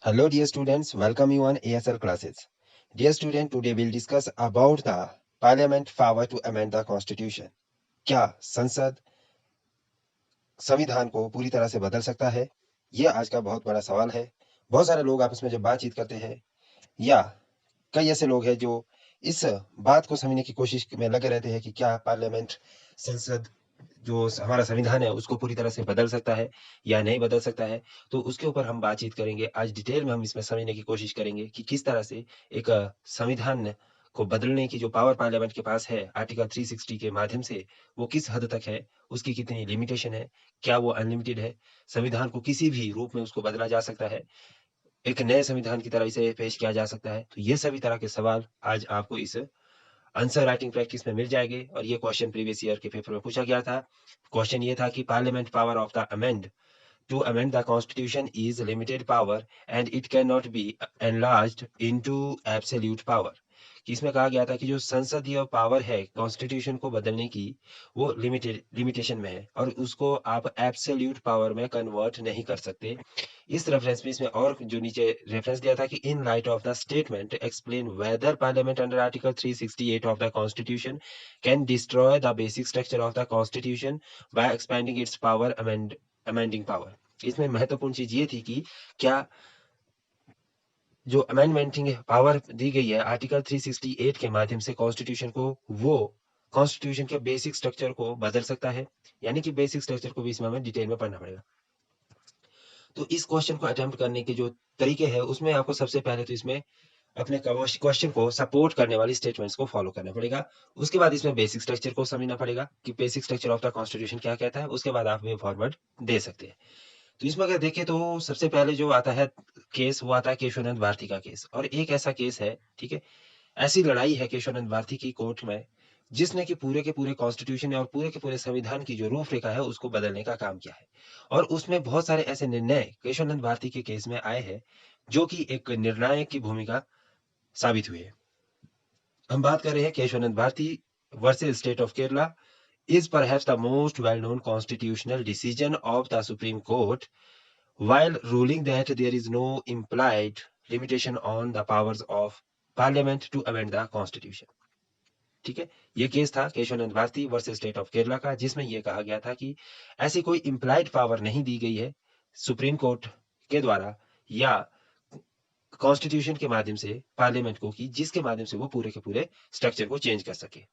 Hello dear students, welcome you on ASL classes. Dear student, today we'll discuss about the parliament power to amend the constitution. क्या संसद संविधान को पूरी तरह से बदल सकता है? यह आज का बहुत बड़ा सवाल है। बहुत सारे लोग आपस में जब बातचीत करते हैं या कई ऐसे लोग हैं जो इस बात को समझने की कोशिश में लगे रहते हैं कि क्या पार्लियामेंट संसद जो हमारा संविधान है उसको पूरी तरह से बदल सकता है या नहीं बदल सकता है। तो उसके ऊपर हम बातचीत करेंगे। आज डिटेल में हम इसमें समझने की कोशिश करेंगे कि किस तरह से एक संविधान को बदलने की जो पावर पार्लियामेंट के पास है आर्टिकल 360 के माध्यम से, वो किस हद तक है, उसकी कितनी लिमिटेशन है, क्या वो अनलिमिटेड है, संविधान को किसी भी रूप में उसको बदला जा सकता है, एक नए संविधान की तरह इसे पेश किया जा सकता है। तो ये सभी तरह के सवाल आज आपको इस आंसर राइटिंग प्रैक्टिस में मिल जाएंगे और ये क्वेश्चन प्रीवियस ईयर के पेपर में पूछा गया था। क्वेश्चन ये था कि parliament power of the amend to amend the constitution is limited power and it cannot be enlarged into absolute power। कि इसमें कहा गया था कि जो संसदीय पावर है कॉन्स्टिट्यूशन को बदलने की, वो लिमिटेशन में है और उसको आप एब्सोल्यूट पावर में कन्वर्ट नहीं कर सकते। इस रेफरेंस में इसमें और जो नीचे रेफरेंस दिया था कि in light of the statement explain whether parliament under article 368 of the constitution can destroy the basic structure of the constitution by expanding its power amending power. इसमें महत्वपूर्ण चीज ये थी कि क्या जो अमेंडमेंटिंग पावर दी गई है आर्टिकल 368 के माध्यम से कॉन्स्टिट्यूशन को, वो कॉन्स्टिट्यूशन के बेसिक स्ट्रक्चर को बदल सकता है। यानी कि बेसिक स्ट्रक्चर को भी इसमें हमें डिटेल में पढ़ना पड़ेगा। तो इस क्वेश्चन को अटेम्प्ट करने के जो तरीके हैं उसमें आपको सबसे पहले तो इसमें अपने क्वेश्चन को सपोर्ट करने वाली स्टेटमेंट्स को फॉलो करना पड़ेगा। उसके बाद इसमें बेसिक स्ट्रक्चर को समझना पड़ेगा कि basic structure of the constitution क्या कहता है। उसके बाद आप वे फॉरवर्ड दे सकते हैं। तो इसमें अगर देखें तो सबसे पहले जो आता है केस, वो आता है केशवानंद भारती का केस। और एक ऐसा केस है, ठीक है, ऐसी लड़ाई है केशवानंद भारती की कोर्ट में, जिसने कि पूरे के पूरे कॉन्स्टिट्यूशन और पूरे के पूरे संविधान की जो रूपरेखा है उसको बदलने का काम किया है। और उसमें बहुत सारे ऐसे निर्णय केशवानंद भारती के केस में आए हैं जो कि एक निर्णायक की भूमिका साबित हुई है। हम बात कर रहे हैं Keshavananda Bharati versus state of Kerala is perhaps the most well-known constitutional decision of the Supreme Court, while ruling that there is no implied limitation on the powers of Parliament to amend the Constitution। ठीक है, ये case था Keshavananda Bharati versus state of Kerala का, जिसमें यह कहा गया था कि ऐसी कोई इम्प्लाइड पावर नहीं दी गई है सुप्रीम कोर्ट के द्वारा या कॉन्स्टिट्यूशन के माध्यम से पार्लियामेंट को, कि जिसके माध्यम से वो पूरे के पूरे स्ट्रक्चर को चेंज कर सके।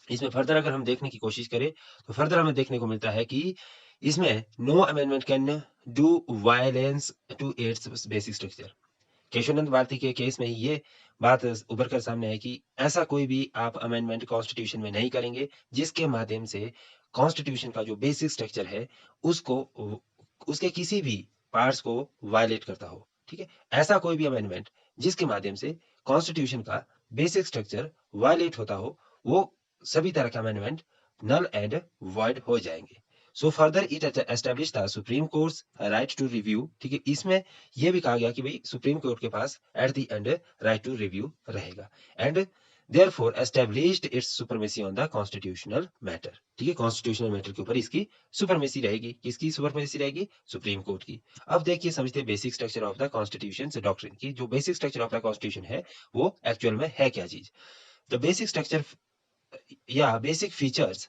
इसमें फर्दर अगर हम देखने की कोशिश करें तो फर्दर हमें देखने को मिलता है कि इसमें no amendment can do violence to its basic structure. Keshavananda Bharati के केस में ही ये बात उभर कर सामने है कि ऐसा कोई भी आप अमेंडमेंट कॉन्स्टिट्यूशन में नहीं करेंगे जिसके माध्यम से कॉन्स्टिट्यूशन का जो बेसिक स्ट्रक्चर है उसको, उसके किसी भी पार्ट्स को वायलेट करता हो। ठीक है, ऐसा कोई भी अमेंडमेंट जिसके माध्यम से कॉन्स्टिट्यूशन का बेसिक स्ट्रक्चर वायलेट होता हो, वो सभी तरह के अमेंडमेंट नल एंड वॉइड हो जाएंगे। So further it establish the supreme court right to review. ठीक है, इसमें यह भी कहा गया कि भाई सुप्रीम कोर्ट के पास at the end right to review रहेगा and therefore established its supremacy on the constitutional matter। ठीक है, कॉन्स्टिट्यूशनल मैटर के ऊपर इसकी सुपरमेसी रहेगी। किसकी सुपरमेसी रहेगी? सुप्रीम कोर्ट की। अब देखिए, समझते हैं basic structure of the constitution doctrine की। जो basic structure of the constitution है वो एक्चुअल में है क्या चीज? द बेसिक स्ट्रक्चर या basic features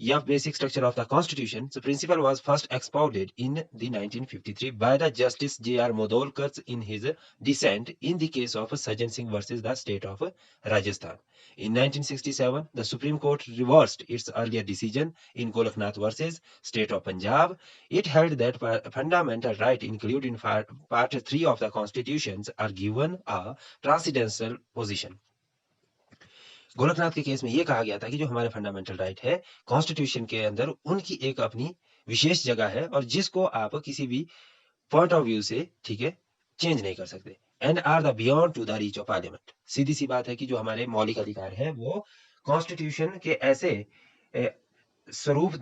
या basic structure of the constitution, the principle was first expounded in the 1953 by the Justice J.R. Modolkar in his dissent in the case of Sajjan Singh versus the state of Rajasthan। In 1967, the Supreme Court reversed its earlier decision in Golaknath versus state of Punjab। It held that fundamental right included in part 3 of the constitutions are given a transcendental position। Gorakhnath के case में यह कहा गया था कि जो हमारे fundamental right है कॉन्स्टिट्यूशन के अंदर, उनकी एक अपनी विशेष जगह है और जिसको आप किसी भी पॉइंट ऑफ व्यू से, ठीक है, चेंज नहीं कर सकते। And are the beyond to the reach of parliament. सीधी सी बात है कि जो हमारे मौलिक अधिकार है वो कॉन्स्टिट्यूशन के ऐसे स्वरूप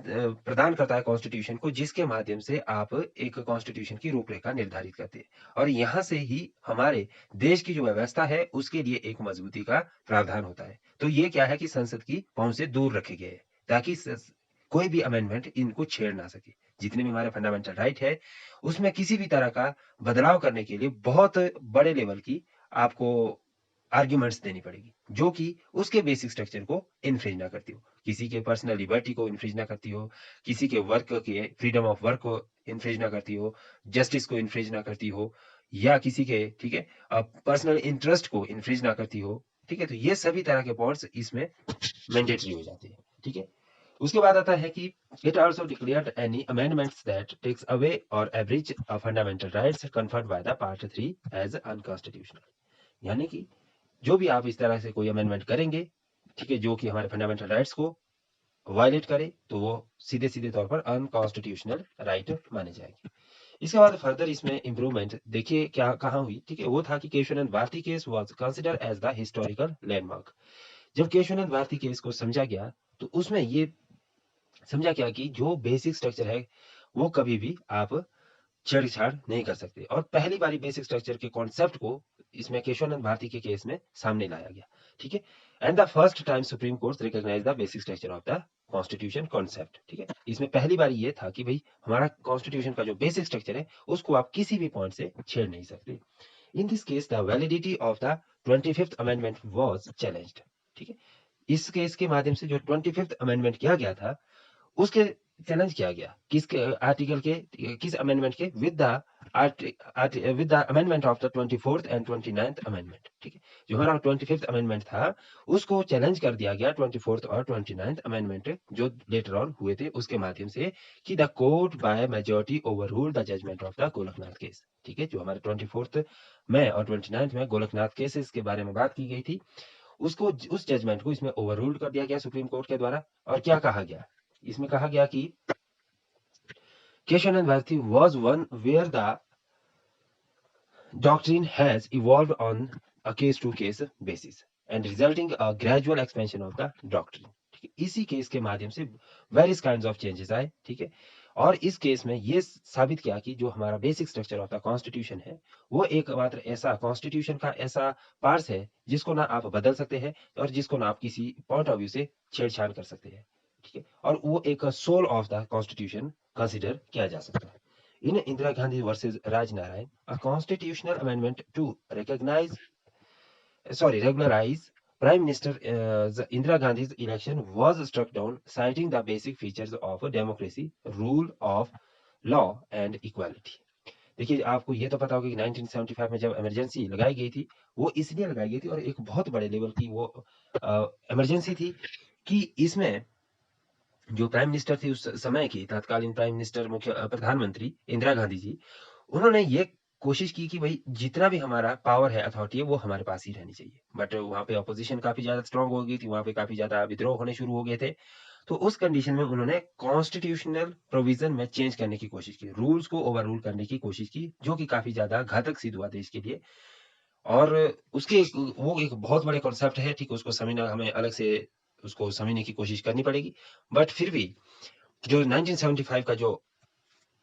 प्रदान करता है कॉन्स्टिट्यूशन को, जिसके माध्यम से आप एक कॉन्स्टिट्यूशन की रूपरेखा निर्धारित करते हैं और यहां से ही हमारे देश की जो व्यवस्था है उसके लिए एक मजबूती का प्रावधान होता है। तो ये क्या है कि संसद की पहुंच से दूर रखे गए हैं ताकि कोई भी अमेंडमेंट इनको छेड़ ना सके। जितने भी हमारे फंडामेंटल राइट है उसमें किसी भी तरह का बदलाव करने के लिए बहुत बड़े लेवल की आपको आर्ग्यूमेंट्स देनी पड़ेगी जो कि उसके बेसिक स्ट्रक्चर को इन्फ्रिंज ना करती हो, किसी के पर्सनल लिबर्टी को इन्फ्रिंज ना करती हो, किसी के वर्क के फ्रीडम ऑफ वर्क को इन्फ्रिंज ना करती हो, जस्टिस को इन्फ्रिंज ना करती हो, या किसी के ठीक है पर्सनल इंटरेस्ट को इन्फ्रिंज ना करती हो। ठीक है, तो ये सभी तरह के पॉइंट्स इसमें मैंडेटरी हो जाते हैं। ठीक है, उसके बाद आता है कि it also declared any amendments that takes away or average fundamental rights conferred by the part 3 as unconstitutional. यानी कि जो भी आप इस तरह से कोई अमेंडमेंट करेंगे, ठीक है, जो कि हमारे फंडामेंटल राइट्स को वायलेट करे तो वो सीधे सीधे तौर पर अनकॉन्स्टिट्यूशनल राइट माने जाएंगे। इसके बाद फर्दर इसमें इंप्रूवमेंट देखिए क्या कहाँ हुई। ठीक है, वो था कि Keshavananda Bharati case was consider as the historical landmark. जब केशवानंद भारती केस को समझा गया तो उसमें ये समझा क्या कि जो बेसिक स्ट्रक्चर है वो कभी भी आप छेड़छाड़ नहीं कर सकते, और पहली बारी बेसिक स्ट्रक्चर के कॉन्सेप्ट को इसमें केशवानंद भारती के केस में सामने लाया गया। ठीक है, and the first time supreme court recognise the basic structure of the constitution concept. ठीक है, इसमें पहली बार ये था कि भाई हमारा कॉन्स्टिट्यूशन का जो बेसिक स्ट्रक्चर है उसको आप किसी भी पॉइंट से छेड़ नहीं सकते। इन this case the validity of the 25th amendment was challenged. ठीक है, इस केस के माध्यम से जो 25th अमेंडमेंट किया गया था उसके चैलेंज किया गया किसके आर्टिकल के किस अमेंडमेंट के with the amendment of the 24th and 29th amendment. ठीक है, जो हमारा 25th अमेंडमेंट था उसको चैलेंज कर दिया गया 24th और 29th अमेंडमेंट जो लेटर ऑन हुए थे उसके माध्यम से कि the court by majority overrule the judgment of the Golaknath case. ठीक है, जो हमारे 24th में और 29th में गोलकनाथ केसेस के बारे में बात की गई थी उसको उस जजमेंट को इसमें ओवररूल कर दिया गया सुप्रीम कोर्ट के द्वारा। और क्या कहा गया इसमें, कहा गया कि Keshavanand Bharati was one where the doctrine has evolved on a case-to-case basis and resulting a gradual expansion of the doctrine। ठीक है, इसी केस के माध्यम से वेरियस काइंड्स ऑफ चेंजेस आए। ठीक है, और इस केस में ये साबित किया कि जो हमारा basic structure of the constitution है वो एकमात्र ऐसा कॉन्स्टिट्यूशन का ऐसा पार्ट है जिसको ना आप बदल सकते हैं और जिसको ना आप किसी पॉइंट ऑफ व्यू से छेड़छाड़ कर सकते हैं। ठीक है, और वो एक soul of the constitution consider किया जा सकता है। In Indira Gandhi versus Raj Narayan, a constitutional amendment to regularize Prime Minister Indira Gandhi's election was struck down, citing the basic features of democracy, rule of law and equality। देखिए आपको ये तो पता होगा कि 1975 में जब इमरजेंसी लगाई गई थी वो इसलिए लगाई गई थी और एक बहुत बड़े लेवल की वो इमरजेंसी थी कि इसमें जो प्राइम मिनिस्टर थी उस समय की तत्कालीन प्राइम मिनिस्टर मुख्य प्रधानमंत्री इंदिरा गांधी जी, उन्होंने ये कोशिश की कि भाई जितना भी हमारा पावर है अथॉरिटी है वो हमारे पास ही रहनी चाहिए। बट वहां पे ऑपोजिशन काफी ज्यादा स्ट्रांग हो गई थी, वहां पे काफी ज्यादा विद्रोह होने शुरू हो गए थे। तो उस कंडीशन में उन्होंने कॉन्स्टिट्यूशनल प्रोविजन में चेंज करने की कोशिश की, रूल्स को ओवर रूल करने की कोशिश की, जो कि काफी ज्यादा घातक सिद्ध हुआ देश के लिए। और उसके वो एक बहुत बड़े कॉन्सेप्ट है, ठीक, उसको समझना हमें अलग से उसको समझने की कोशिश करनी पड़ेगी। बट फिर भी जो 1975 का जो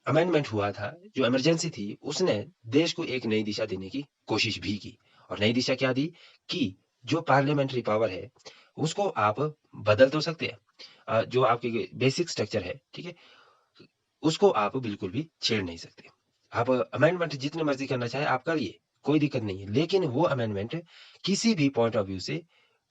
अमेंडमेंट हुआ था, जो इमरजेंसी थी, उसने देश को एक नई दिशा देने की कोशिश भी की। और नई दिशा क्या दी कि जो पार्लियामेंट्री पावर है उसको आप बदल तो सकते हैं, जो आपके बेसिक स्ट्रक्चर है, ठीक है, उसको आप बिल्कुल भी छेड़ नहीं सकते। आप अमेंडमेंट जितने मर्जी करना चाहे आप करिए, कोई दिक्कत नहीं है, लेकिन वो अमेंडमेंट किसी भी पॉइंट ऑफ व्यू से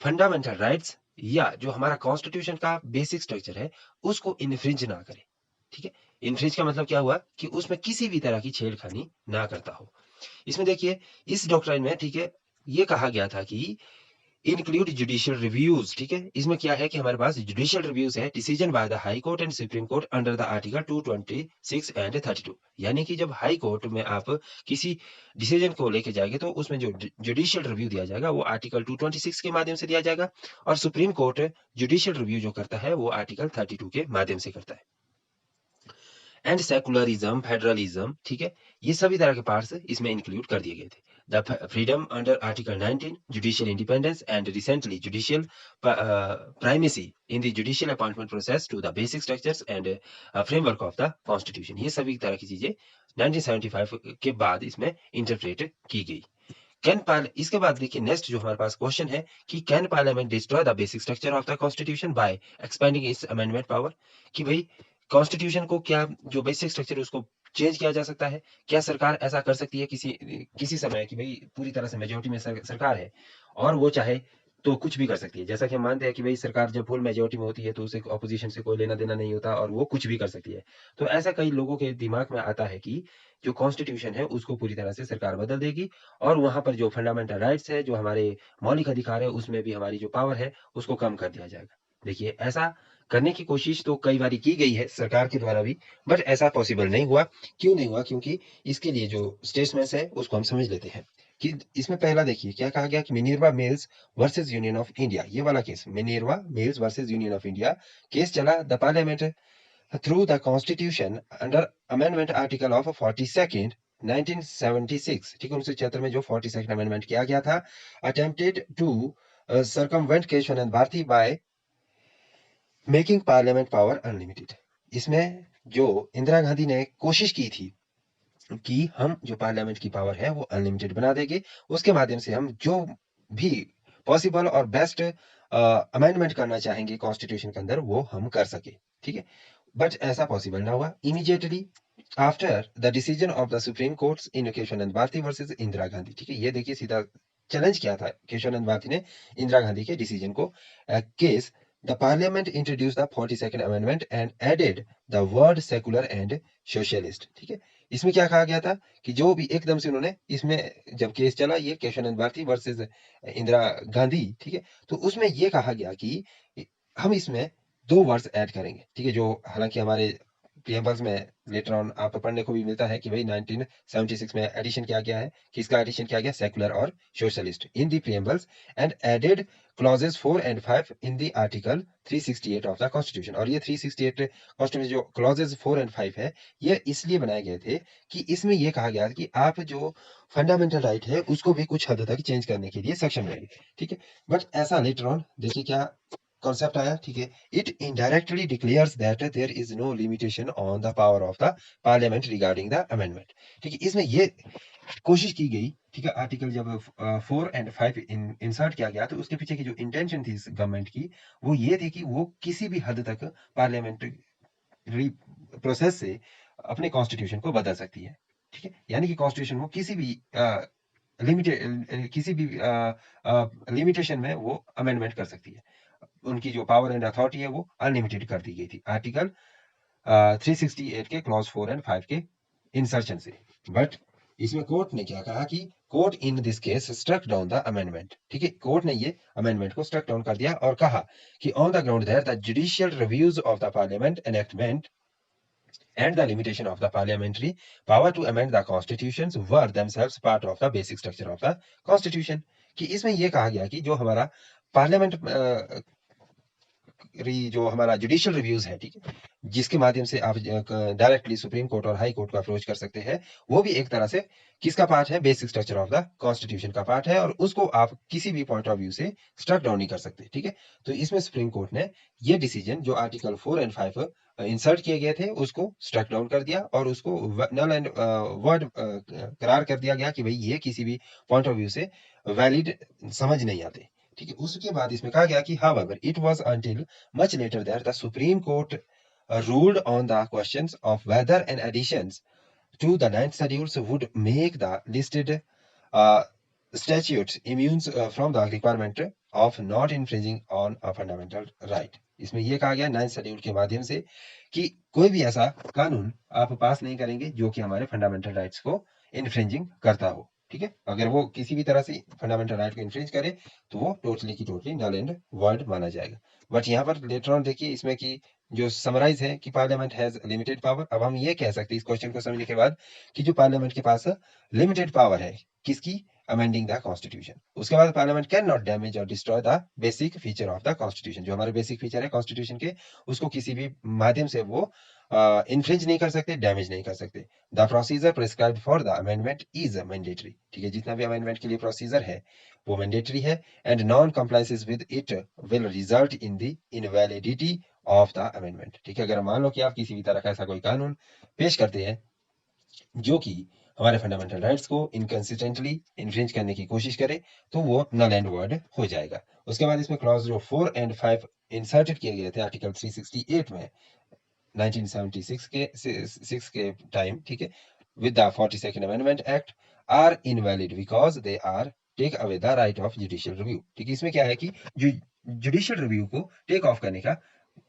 फंडामेंटल राइट्स या जो हमारा कॉन्स्टिट्यूशन का बेसिक स्ट्रक्चर है उसको इन्फ्रिंज ना करे। ठीक है, इन्फ्रिंज का मतलब क्या हुआ कि उसमें किसी भी तरह की छेड़खानी ना करता हो। इसमें देखिए इस डॉक्ट्राइन में, ठीक है, ये कहा गया था कि इंक्लूड जुडिशियल रिव्यूज। ठीक है, इसमें क्या है कि हमारे पास जुडिशियल रिव्यूज है decision by the high court and supreme court under the article 226 and 32। यानी कि जब हाई कोर्ट में आप किसी डिसीजन को लेके जाएंगे तो उसमें जो जुडिशियल रिव्यू दिया जाएगा वो आर्टिकल 226 के माध्यम से दिया जाएगा, और सुप्रीम कोर्ट जुडिशियल रिव्यू जो करता है वो आर्टिकल 32 के माध्यम से करता है। एंड सेकुलरिज्म, फेडरलिज्म, ठीक है, ये सभी तरह के पार्ट्स इसमें इंक्लूड कर दिए गए थे। The freedom under article 19, judicial independence and recently judicial primacy in the judicial appointment process to the basic structures and framework of the constitution, ये सभी तरह की चीजें 1975 के बाद इसमें इंटरप्रेट की गई। इसके बाद देखिए नेक्स्ट जो हमारे पास क्वेश्चन है कि can parliament destroy the basic structure of the constitution bye expanding it's amendment power, कि भाई कॉन्स्टिट्यूशन को क्या जो बेसिक स्ट्रक्चर है उसको चेंज किया जा सकता है? क्या सरकार ऐसा कर सकती है किसी किसी समय कि भाई पूरी तरह से मेजोरिटी में सरकार है और वो चाहे तो कुछ भी कर सकती है? जैसा कि हम मानते हैं कि भाई सरकार जब फुल मेजोरिटी में होती है तो उसे ऑपोजिशन से कोई लेना देना नहीं होता और वो कुछ भी कर सकती है। तो ऐसा कई लोगों के दिमाग में आता है कि जो कॉन्स्टिट्यूशन है उसको पूरी तरह से सरकार बदल देगी और वहां पर जो फंडामेंटल राइट्स है, जो हमारे मौलिक अधिकार है, उसमें भी हमारी जो पावर है उसको कम कर दिया जाएगा। देखिए, ऐसा करने की कोशिश तो कई बारी की गई है सरकार के द्वारा भी, बट ऐसा पॉसिबल नहीं हुआ। क्यों नहीं हुआ? क्योंकि इसके लिए जो स्टेटमेंट्स है उसको हम समझ लेते हैं कि इसमें पहला देखिए क्या कहा गया कि Minerva Mills versus Union of India, ये वाला case Minerva Mills versus Union of India case चला the parliament through the constitution under amendment article of 42nd 1976, ठीक है, 1976 में जो 42nd अमेंडमेंट किया गया था, attempted to circumvent Keshav Bharati by making parliament power unlimited. इसमें जो इंदिरा गांधी ने कोशिश की थी कि हम जो पार्लियामेंट की पावर है वो अनलिमिटेड बना देंगे, उसके माध्यम से हम जो भी पॉसिबल और बेस्ट अमेंडमेंट करना चाहेंगे कॉन्स्टिट्यूशन के अंदर वो हम कर सके, ठीक है। बट ऐसा पॉसिबल ना हुआ। Immediately after the decision of the supreme court in Keshavananda Bharati versus Indira Gandhi, ठीक है, ये देखिए सीधा चैलेंज किया था केशवानंद भारती ने इंदिरा गांधी के डिसीजन को। Case the parliament introduce the 42nd amendment and added the word secular and socialist, ठीक है। इसमें क्या कहा गया था कि जो भी एकदम से उन्होंने इसमें जब केस चला ये केशवानंद भारती वर्सेस इंदिरा गांधी, ठीक है, तो उसमें ये कहा गया कि हम इसमें दो वर्ड्स ऐड करेंगे, ठीक है, जो हालांकि हमारे प्रियम्बल्स में लेटर ऑन आपको पढ़ने को भी मिलता है कि भाई 1976 में एडिशन किया गया है, किसका एडिशन किया गया, सेकुलर और socialist in the preambles and added clauses 4 and 5 in the article 368 of the constitution. और ये 368 कॉन्स्टिट्यूशन जो क्लॉजेस 4 एंड 5 है ये इसलिए बनाए गए थे कि इसमें ये कहा गया कि आप जो फंडामेंटल राइट है उसको भी कुछ हद तक चेंज करने के लिए सक्षम रहेंगे, ठीक है। बट ऐसा लेटर ऑन देखिए क्या कॉन्सेप्ट आया, ठीक है। It indirectly declares that there is no limitation on the power of the parliament regarding the amendment, ठीक है। इसमें ये कोशिश की गई, ठीक है, आर्टिकल जब 4 एंड 5 इंसर्ट किया गया तो उसके पीछे की जो इंटेंशन थी गवर्नमेंट की वो ये थी कि वो किसी भी हद तक पार्लियामेंट्री प्रोसेस से अपने कॉन्स्टिट्यूशन को बदल सकती है, ठीक है। यानी कि कॉन्स्टिट्यूशन को किसी भी लिमिटेड किसी भी लिमिटेशन में वो अमेंडमेंट कर सकती है। उनकी जो पावर एंड अथॉरिटी है वो अनलिमिटेड कर दी गई थी आर्टिकल 368 के क्लॉज 4 एंड 5 के इंसर्शन से। बट इसमें कोर्ट ने क्या कहा कि court in this case struck down the amendment, ठीक है, कोर्ट ने ये अमेंडमेंट को स्ट्रक डाउन कर दिया और कहा कि on the ground that the judicial reviews of the parliament enactment and the limitation of the parliamentary power to amend the constitutions were themselves part of the basic structure of the constitution। कि इसमें यह कहा गया कि जो हमारा parliament जो हमारा जुडिशियल रिव्यूज है, ठीक है, जिसके माध्यम से आप डायरेक्टली सुप्रीम कोर्ट और हाई कोर्ट को अप्रोच कर सकते हैं, वो भी एक तरह से किसका पार्ट है, basic structure of the constitution का पार्ट है और उसको आप किसी भी पॉइंट ऑफ व्यू से स्ट्रक डाउन नहीं कर सकते, ठीक है। तो इसमें सुप्रीम कोर्ट ने ये डिसीजन जो आर्टिकल 4 एंड 5 इंसर्ट किए गए थे उसको स्ट्रक डाउन कर दिया और उसको नल एंड वर्ड करार कर दिया गया कि भाई ये किसी भी पॉइंट ऑफ व्यू से वैलिड समझ नहीं आते, ठीक है। उसके बाद इसमें कहा गया कि however it was until much later that the Supreme Court ruled on the questions of whether an additions to the ninth schedules would make the listed uh, statutes immune from the requirement of not infringing on a fundamental right। इसमें यह कहा गया ninth schedule के माध्यम से कि कोई भी ऐसा कानून आप पास नहीं करेंगे जो कि हमारे फंडामेंटल राइट्स को इन्फ्रिंजिंग करता हो, ठीक है। अगर वो किसी भी तरह से फंडामेंटल राइट को इन्फ्रिंज करे तो वो टोटली की टोटली नल एंड वॉइड माना जाएगा। बट यहाँ पर लेटर ऑन देखिए इसमें कि जो समराइज है कि पार्लियामेंट हैज लिमिटेड पावर। अब हम ये कह सकते हैं इस क्वेश्चन को समझने के बाद कि जो पार्लियामेंट के पास लिमिटेड पावर है किसकी, अमेंडिंग द कॉन्स्टिट्यूशन। उसके बाद पार्लियामेंट कैन नॉट डैमेज और destroy the basic feature of the constitution, जो हमारे बेसिक फीचर है कॉन्स्टिट्यूशन के उसको किसी भी माध्यम से वो इन्फ्रिंज नहीं कर सकते, डैमेज नहीं कर सकते। The procedure prescribed for the amendment is mandatory, ठीक है, जितना भी अमेंडमेंट के लिए प्रोसीजर है वो मैंडेटरी है and non compliances with it will result in the invalidity of the amendment, ठीक है। अगर मान लो कि आप किसी भी तरह का ऐसा कोई कानून पेश करते हैं जो कि हमारे फंडामेंटल राइट्स को इनकंसिस्टेंटली इन्फ्रिंज करने की कोशिश करे तो वो नल एंड वॉइड हो जाएगा। उसके बाद इसमें क्लॉज जो 4 एंड 5 इंसर्टेड किए गए थे आर्टिकल 368 में, 1976 के 6 के टाइम, ठीक है, with the 42nd Amendment Act are invalid because they are take away the right of judicial review। ठीक है, इसमें क्या है कि जुडिशियल रिव्यू को टेक ऑफ करने का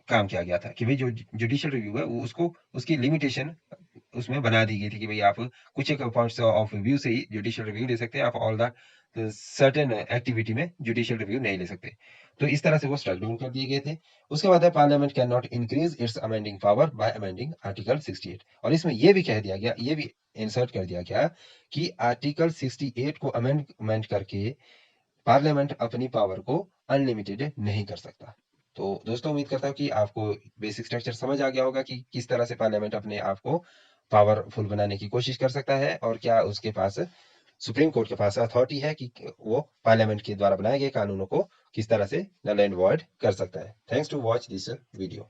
काम किया गया था कि भाई जो जुडिशियल रिव्यू है वो उसको उसकी लिमिटेशन उसमें बना दी गई थी कि भाई आप कुछ एक पॉइंट्स ऑफ व्यू से ही जुडिशियल रिव्यू ले सकते हैं, आप ऑल द सर्टेन एक्टिविटी में जुडिशियल रिव्यू नहीं ले सकते। तो इस तरह से वो स्ट्राइक डाउन कर दिए गए थे। उसके बाद है parliament can not increase its amending power bye amending article 68। और इसमें ये भी कह दिया गया, ये भी इंसर्ट कर दिया गया कि आर्टिकल 68 को अमेंडमेंट करके पार्लियामेंट अपनी पावर को अनलिमिटेड नहीं कर सकता। तो दोस्तों उम्मीद करता हूँ कि आपको बेसिक स्ट्रक्चर समझ आ गया होगा कि किस तरह से पार्लियामेंट अपने आप को पावरफुल बनाने की कोशिश कर सकता है और क्या उसके पास सुप्रीम कोर्ट के पास अथॉरिटी है कि वो पार्लियामेंट के द्वारा बनाए गए कानूनों को किस तरह से नल एंड वॉइड कर सकता है। Thanks to watch this video.